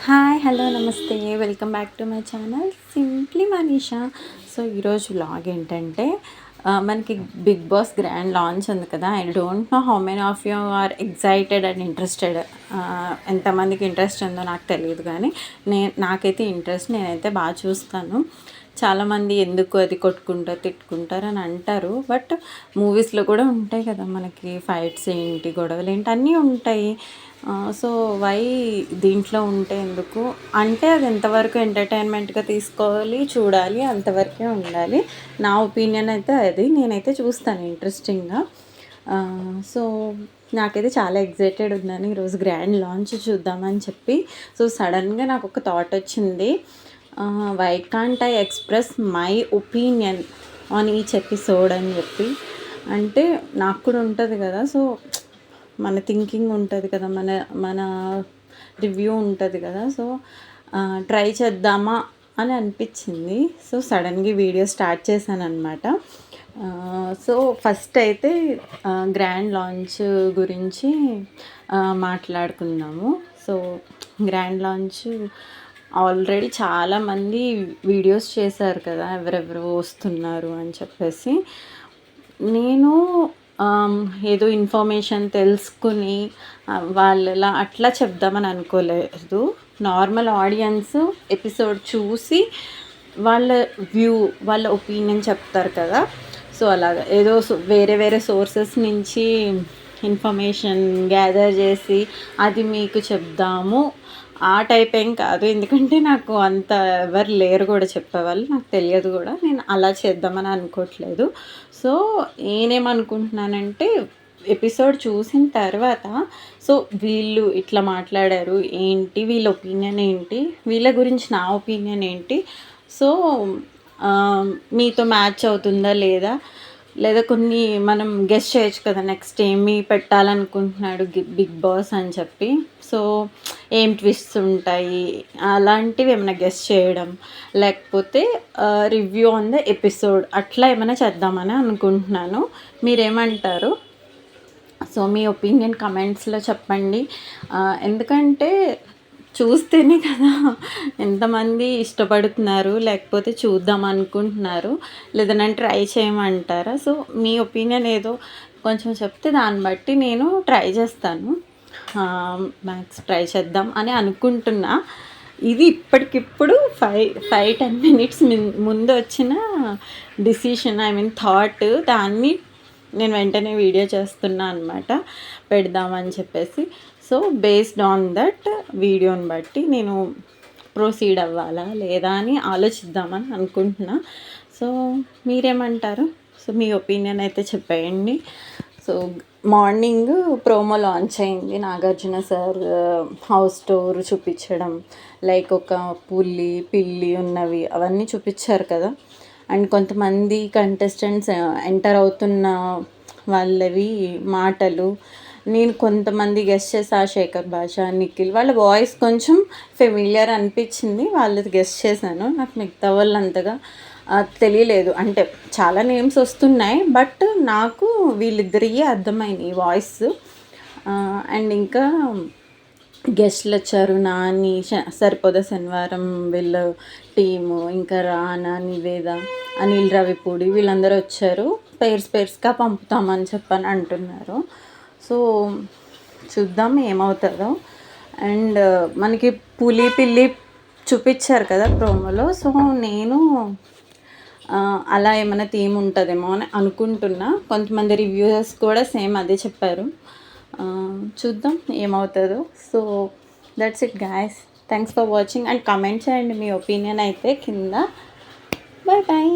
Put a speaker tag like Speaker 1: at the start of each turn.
Speaker 1: Hi hello నమస్తే welcome back to my channel simply Manisha. So ఈరోజు vlog ఏంటంటే మనకి బిగ్ బాస్ గ్రాండ్ లాంచ్ ఉంది కదా. I don't know how many of you are excited and interested. ఎంతమందికి interest ఉందో నాకు తెలియదు, కానీ నాకైతే ఇంట్రెస్ట్, నేనైతే బాగా చూస్తాను. చాలామంది ఎందుకు అది కొట్టుకుంటారు తిట్టుకుంటారు అని అంటారు, బట్ మూవీస్లో కూడా ఉంటాయి కదా మనకి ఫైట్స్ ఏంటి గొడవలు ఏంటి అన్నీ ఉంటాయి. సో వై దీంట్లో ఉంటే ఎందుకు అంటే అది ఎంతవరకు ఎంటర్టైన్మెంట్గా తీసుకోవాలి, చూడాలి, అంతవరకే ఉండాలి. నా ఒపీనియన్ అయితే అది. నేనైతే చూస్తాను ఇంట్రెస్టింగ్గా. సో నాకైతే చాలా ఎగ్జైటెడ్ ఉందని ఈరోజు గ్రాండ్ లాంచ్ చూద్దామని చెప్పి. సో సడన్గా నాకు ఒక థాట్ వచ్చింది, why can't I express my opinion on each episode అని చెప్పి. అంటే నాకు కూడా ఉంటుంది కదా, సో మన థింకింగ్ ఉంటుంది కదా, మన మన రివ్యూ ఉంటుంది కదా. సో ట్రై చేద్దామా అని అనిపించింది. సో సడన్గా వీడియో స్టార్ట్ చేశాను అనమాట. సో ఫస్ట్ అయితే గ్రాండ్ లాంచ్ గురించి మాట్లాడుకుందాము. సో గ్రాండ్ లాంచ్ ఆల్రెడీ చాలామంది వీడియోస్ చేశారు కదా, ఎవరెవరు వస్తున్నారు అని చెప్పేసి. నేను ఏదో ఇన్ఫర్మేషన్ తెలుసుకుని వాళ్ళలా అట్లా చెప్దామని అనుకోలేదు. నార్మల్ ఆడియన్స్ ఎపిసోడ్ చూసి వాళ్ళ వ్యూ, వాళ్ళ ఒపీనియన్ చెప్తారు కదా. సో అలాగా ఏదో వేరే వేరే సోర్సెస్ నుంచి ఇన్ఫర్మేషన్ గ్యాదర్ చేసి అది మీకు చెప్దాము ఆ టైప్ ఏం కాదు. ఎందుకంటే నాకు అంత ఎవరు లేరు కూడా చెప్పేవాళ్ళు, నాకు తెలియదు కూడా. నేను అలా చేద్దామని అనుకోవట్లేదు. సో నేనేమనుకుంటున్నానంటే ఎపిసోడ్ చూసిన తర్వాత సో వీళ్ళు ఇట్లా మాట్లాడారు ఏంటి, వీళ్ళ ఒపీనియన్ ఏంటి, వీళ్ళ గురించి నా ఒపీనియన్ ఏంటి, సో మీతో మ్యాచ్ అవుతుందా లేదా, లేదా కొన్ని మనం గెస్ట్ చేయొచ్చు కదా నెక్స్ట్ ఏమి పెట్టాలనుకుంటున్నాడు బిగ్ బాస్ అని చెప్పి. సో ఏం ట్విస్ట్స్ ఉంటాయి అలాంటివి ఏమైనా గెస్ట్ చేయడం, లేకపోతే రివ్యూ ఆన్ ద ఎపిసోడ్ అట్లా ఏమైనా చేద్దామని అనుకుంటున్నాను. మీరేమంటారు? సో మీ ఒపీనియన్ కమెంట్స్లో చెప్పండి. ఎందుకంటే చూస్తేనే కదా ఎంతమంది ఇష్టపడుతున్నారు, లేకపోతే చూద్దాం అనుకుంటున్నారు, లేదా నన్ను ట్రై చేయమంటారా? సో మీ ఒపీనియన్ ఏదో కొంచెం చెప్తే దాన్ని బట్టి నేను ట్రై చేస్తాను. మ్యాక్స్ ట్రై చేద్దాం అని అనుకుంటున్నా. ఇది ఇప్పటికిప్పుడు 5-10 మినిట్స్ ముందు వచ్చిన డిసిషన్, ఐ మీన్ థాట్. దాన్ని నేను వెంటనే వీడియో చేస్తున్నా అనమాట, పెడదామని చెప్పేసి. సో బేస్డ్ ఆన్ దట్ వీడియోని బట్టి నేను ప్రొసీడ్ అవ్వాలా లేదా అని ఆలోచిద్దామని అనుకుంటున్నా. సో మీరేమంటారు? సో మీ ఒపీనియన్ అయితే చెప్పేయండి. సో మార్నింగ్ ప్రోమో లాంచ్ అయింది. నాగార్జున సార్ హౌస్ టూర్ చూపించడం, లైక్ ఒక పులి పిల్లి ఉన్నవి అవన్నీ చూపించారు కదా. అండ్ కొంతమంది కంటెస్టెంట్స్ ఎంటర్ అవుతున్న వాళ్ళవి మాటలు నేను కొంతమంది గెస్ట్ చేసా, శేఖర్ భాష, నిఖిల్ వాళ్ళ వాయిస్ కొంచెం ఫెమిలియర్ అనిపించింది, వాళ్ళది గెస్ట్ చేశాను. నాకు మిగతా వాళ్ళు అంతగా తెలియలేదు. అంటే చాలా నేమ్స్ వస్తున్నాయి, బట్ నాకు వీళ్ళిద్దరియే అర్థమైంది వాయిస్. అండ్ ఇంకా గెస్ట్లు వచ్చారు, నాని, సరిపోదా శనివారం వీళ్ళ టీము, ఇంకా రానా, నివేద, అనిల్ రావిపూడి వీళ్ళందరూ వచ్చారు. పేర్స్గా పంపుతామని చెప్పని అంటున్నారు. సో చూద్దాం ఏమవుతుందో. అండ్ మనకి పులి పిల్లి చూపించారు కదా ప్రోమోలో. సో నేను అలా ఏమైనా థీమ్ ఉంటుందేమో అని అనుకుంటున్నా. కొంతమంది రివ్యూయర్స్ కూడా సేమ్ అదే చెప్పారు. చూద్దాం ఏమవుతుందో. So that's it guys. Thanks for watching and comment చేయండి మీ ఒపీనియన్ అయితే కింద. Bye bye.